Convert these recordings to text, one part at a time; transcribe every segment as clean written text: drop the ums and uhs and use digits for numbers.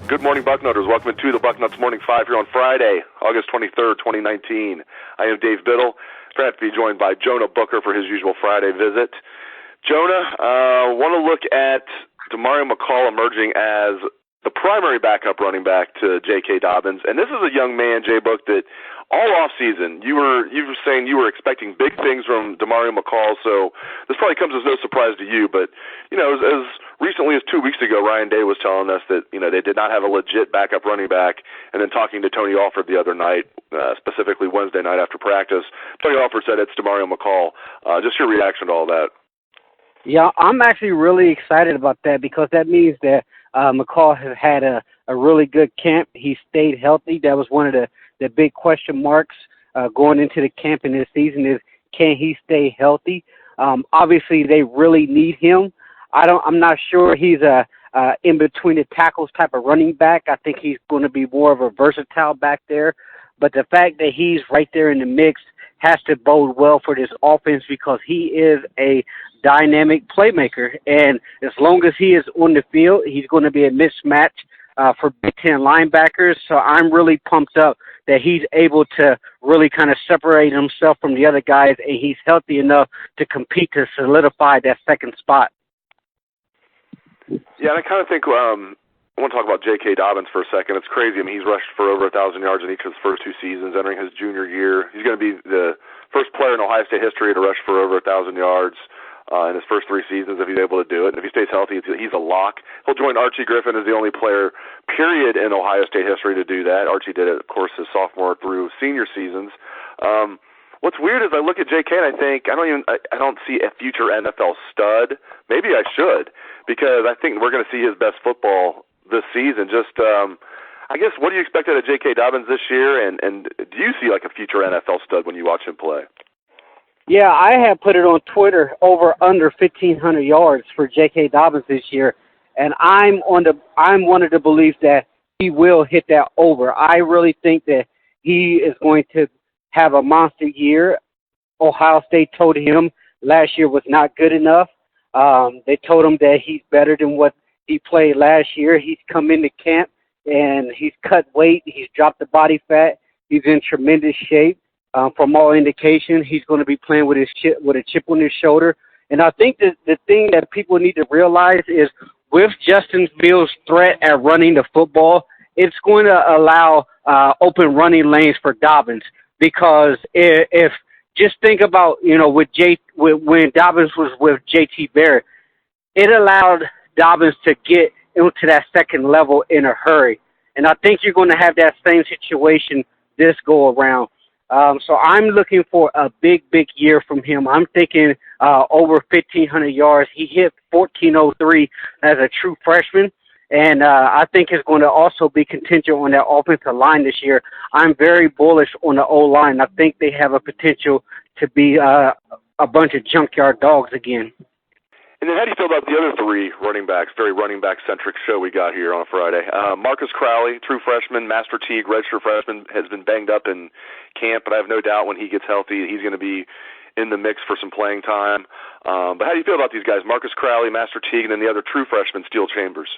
Good morning, Bucknutters. Welcome to the Bucknuts Morning 5 here on Friday, August 23rd, 2019. I am Dave Biddle. Proud to be joined by Jonah Booker for his usual Friday visit. Jonah, want to look at Demario McCall emerging as the primary backup running back to J.K. Dobbins. And this is a young man, JBook, that all offseason you were saying you were expecting big things from Demario McCall, so this probably comes as no surprise to you. But, you know, as recently as 2 weeks ago, Ryan Day was telling us that, you know, they did not have a legit backup running back. And then talking to Tony Alford the other night, specifically Wednesday night after practice, Tony Alford said it's Demario McCall. Just your reaction to all that. Yeah, I'm actually really excited about that because that means that McCall has had a really good camp. He stayed healthy. That was one of the big question marks going into the camp in this season is, can he stay healthy? Obviously, they really need him. I'm not sure he's a in between the tackles type of running back. I think he's going to be more of a versatile back there. But the fact that he's right there in the mix has to bode well for this offense because he is a dynamic playmaker. And as long as he is on the field, he's going to be a mismatch for Big Ten linebackers. So I'm really pumped up that he's able to really kind of separate himself from the other guys, and he's healthy enough to compete to solidify that second spot. Yeah, and I kind of think I want to talk about J.K. Dobbins for a second. It's crazy. I mean, he's rushed for over 1,000 yards in each of his first two seasons, entering his junior year. He's going to be the first player in Ohio State history to rush for over 1,000 yards in his first three seasons if he's able to do it. And if he stays healthy, he's a lock. He'll join Archie Griffin as the only player, period, in Ohio State history to do that. Archie did it, of course, his sophomore through senior seasons. What's weird is I look at J.K. and I think I don't see a future NFL stud. Maybe I should, because I think we're going to see his best football this season. Just, I guess, what do you expect out of J.K. Dobbins this year, and do you see like a future NFL stud when you watch him play? Yeah, I have put it on Twitter over under 1,500 yards for J.K. Dobbins this year, and I'm one of the beliefs that he will hit that over. I really think that he is going to have a monster year. Ohio State told him last year was not good enough. They told him that he's better than what he played last year. He's come into camp, and he's cut weight. He's dropped the body fat. He's in tremendous shape. From all indication, he's going to be playing with a chip on his shoulder. And I think that the thing that people need to realize is with Justin Fields' threat at running the football, it's going to allow open running lanes for Dobbins. Because if just think about, you know, when Dobbins was with J.T. Barrett, it allowed Dobbins to get into that second level in a hurry. And I think you're going to have that same situation this go around. So I'm looking for a big year from him. I'm thinking over 1,500 yards. He hit 14.03 as a true freshman. And I think it's going to also be contingent on that offensive line this year. I'm very bullish on the O-line. I think they have a potential to be a bunch of junkyard dogs again. And then how do you feel about the other three running backs, very running back-centric show we got here on a Friday? Marcus Crowley, true freshman, Master Teague, redshirt freshman, has been banged up in camp, but I have no doubt when he gets healthy, he's going to be in the mix for some playing time. But how do you feel about these guys, Marcus Crowley, Master Teague, and then the other true freshman, Steel Chambers?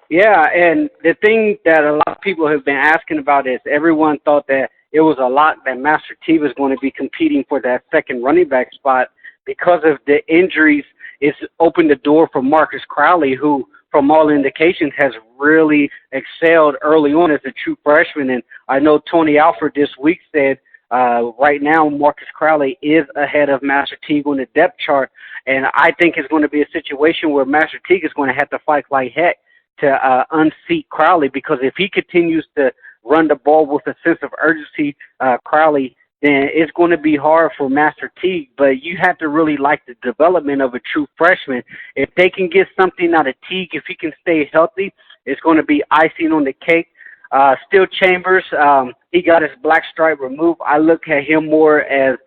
Yeah, and the thing that a lot of people have been asking about is everyone thought that it was a lot that Master T was going to be competing for that second running back spot. Because of the injuries, it's opened the door for Marcus Crowley, who, from all indications, has really excelled early on as a true freshman. And I know Tony Alford this week said right now Marcus Crowley is ahead of Master Teague on the depth chart. And I think it's going to be a situation where Master Teague is going to have to fight like heck to unseat Crowley, because if he continues to run the ball with a sense of urgency, Crowley, then it's going to be hard for Master Teague. But you have to really like the development of a true freshman. If they can get something out of Teague, if he can stay healthy, it's going to be icing on the cake. Still Chambers, he got his black stripe removed. I look at him more as,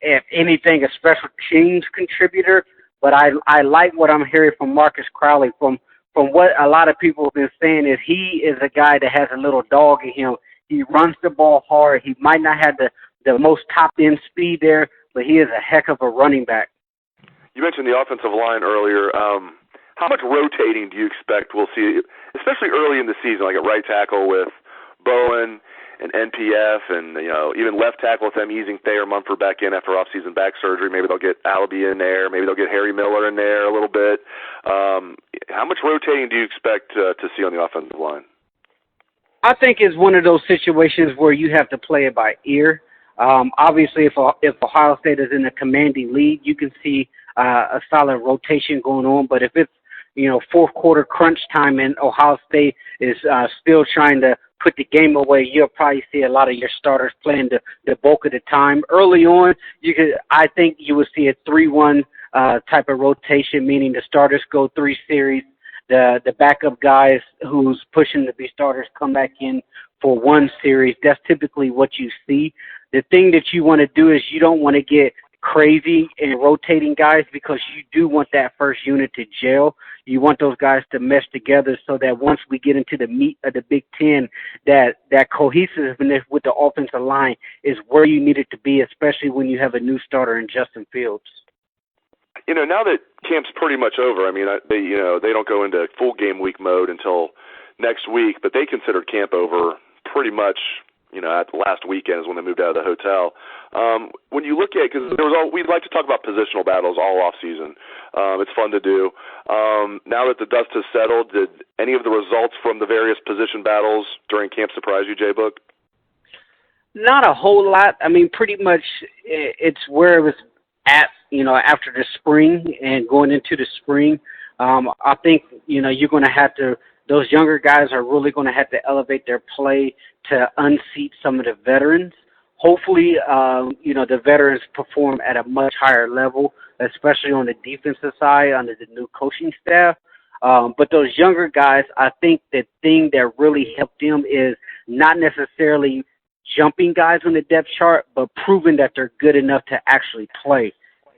if anything, a special teams contributor. But I like what I'm hearing from Marcus Crowley. From what a lot of people have been saying is he is a guy that has a little dog in him. He runs the ball hard. He might not have the most top-end speed there, but he is a heck of a running back. You mentioned the offensive line earlier. How much rotating do you expect we'll see, especially early in the season, like at right tackle with Bowen and NPF and, even left tackle with them easing Thayer Mumford back in after off-season back surgery? Maybe they'll get Alabi in there. Maybe they'll get Harry Miller in there a little bit. How much rotating do you expect to see on the offensive line? I think it's one of those situations where you have to play it by ear. Obviously, if Ohio State is in a commanding lead, you can see a solid rotation going on. But if it's fourth quarter crunch time and Ohio State is still trying to put the game away, you'll probably see a lot of your starters playing the bulk of the time. Early on, I think you will see a 3-1 type of rotation, meaning the starters go 3 series, the backup guys who's pushing to be starters come back in for 1 series. That's typically what you see. The thing that you want to do is you don't want to get crazy in rotating guys because you do want that first unit to gel. You want those guys to mesh together so that once we get into the meat of the Big Ten, that cohesiveness with the offensive line is where you need it to be, especially when you have a new starter in Justin Fields. Now that camp's pretty much over, they don't go into full game week mode until next week, but they considered camp over pretty much at the last weekend is when they moved out of the hotel. When you look at, because we'd like to talk about positional battles all off season. It's fun to do. Now that the dust has settled, did any of the results from the various position battles during camp surprise you, JBook? Not a whole lot. Pretty much it's where it was at, after the spring and going into the spring. I think, you're going to have to, those younger guys are really going to have to elevate their play to unseat some of the veterans. Hopefully, the veterans perform at a much higher level, especially on the defensive side under the new coaching staff. But those younger guys, I think the thing that really helped them is not necessarily jumping guys on the depth chart, but proving that they're good enough to actually play.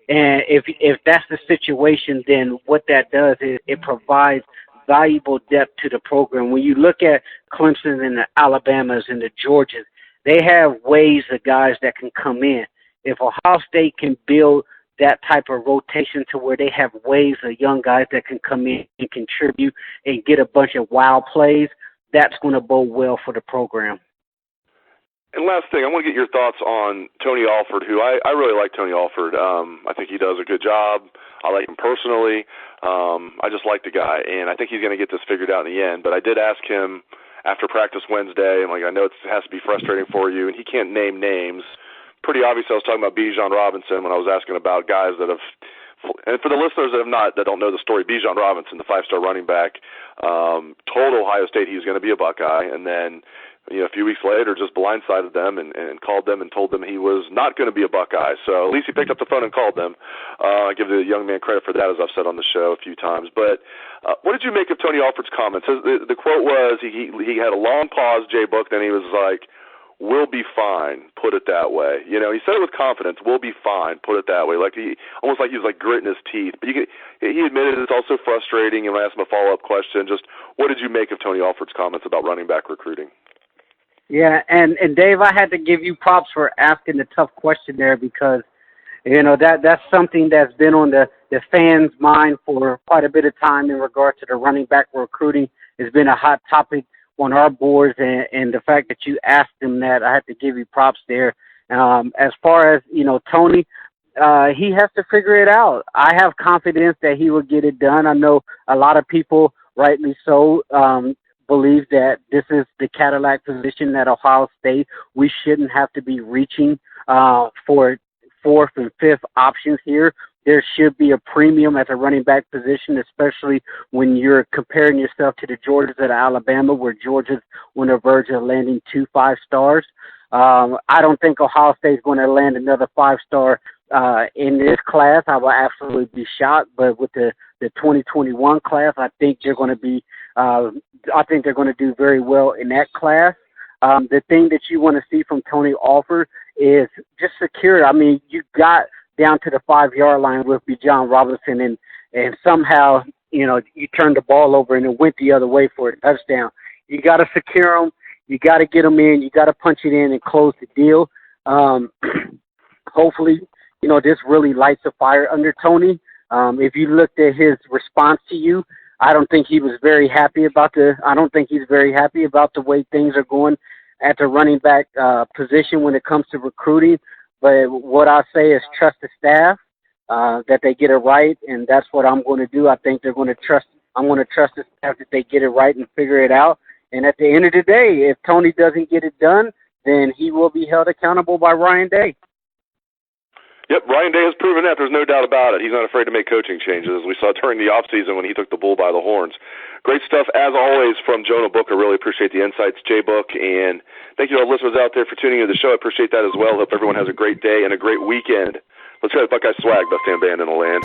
And if that's the situation, then what that does is it provides valuable depth to the program. When you look at Clemson and the Alabamas and the Georgias, they have waves of guys that can come in. If Ohio State can build that type of rotation to where they have waves of young guys that can come in and contribute and get a bunch of wow plays, that's going to bode well for the program. And last thing, I want to get your thoughts on Tony Alford, who I really like Tony Alford. I think he does a good job. I like him personally. I just like the guy, and I think he's going to get this figured out in the end. But I did ask him after practice Wednesday, I'm like, I know it has to be frustrating for you, and he can't name names. Pretty obvious I was talking about Bijan Robinson when I was asking about guys that have, and for the listeners that don't know the story, Bijan Robinson, the 5-star running back, told Ohio State he was going to be a Buckeye, and then a few weeks later just blindsided them and called them and told them he was not going to be a Buckeye. So at least he picked up the phone and called them. I give the young man credit for that, as I've said on the show a few times. But what did you make of Tony Alford's comments? The quote was he had a long pause, JBook, then he was like, "We'll be fine," put it that way. He said it with confidence, "We'll be fine," put it that way. Like almost like he was like gritting his teeth. But he admitted it's also frustrating, and I asked him a follow-up question. Just what did you make of Tony Alford's comments about running back recruiting? Yeah, and Dave, I had to give you props for asking the tough question there because, that's something that's been on the fans' mind for quite a bit of time in regard to the running back recruiting. It's been a hot topic on our boards, and the fact that you asked him that, I have to give you props there. As far as, Tony, he has to figure it out. I have confidence that he will get it done. I know a lot of people, rightly so, believe that this is the Cadillac position at Ohio State. We shouldn't have to be reaching for 4th and 5th options here. There should be a premium at the running back position, especially when you're comparing yourself to the Georgias at Alabama, where Georgia's on the verge of landing 2 5-stars. I don't think Ohio State's going to land another 5-star in this class. I will absolutely be shocked. But with the 2021 class, I think they're going to be. I think they're going to do very well in that class. The thing that you want to see from Tony Alford is just secure. I mean, you got down to the 5-yard line with Bijan Robinson, and somehow, you turned the ball over and it went the other way for a touchdown. You got to secure them. You got to get them in. You got to punch it in and close the deal. Hopefully, this really lights a fire under Tony. If you looked at his response to you, I don't think he's very happy about the way things are going at the running back position when it comes to recruiting. But what I say is trust the staff, that they get it right, and that's what I'm going to do. I think I'm going to trust the staff that they get it right and figure it out. And at the end of the day, if Tony doesn't get it done, then he will be held accountable by Ryan Day. Yep, Ryan Day has proven that. There's no doubt about it. He's not afraid to make coaching changes, as we saw during the offseason when he took the bull by the horns. Great stuff, as always, from Jonah Booker. Really appreciate the insights, JBook. And thank you to all listeners out there for tuning into the show. I appreciate that as well. Hope everyone has a great day and a great weekend. Let's go to Buckeye Swag, best damn band in the land.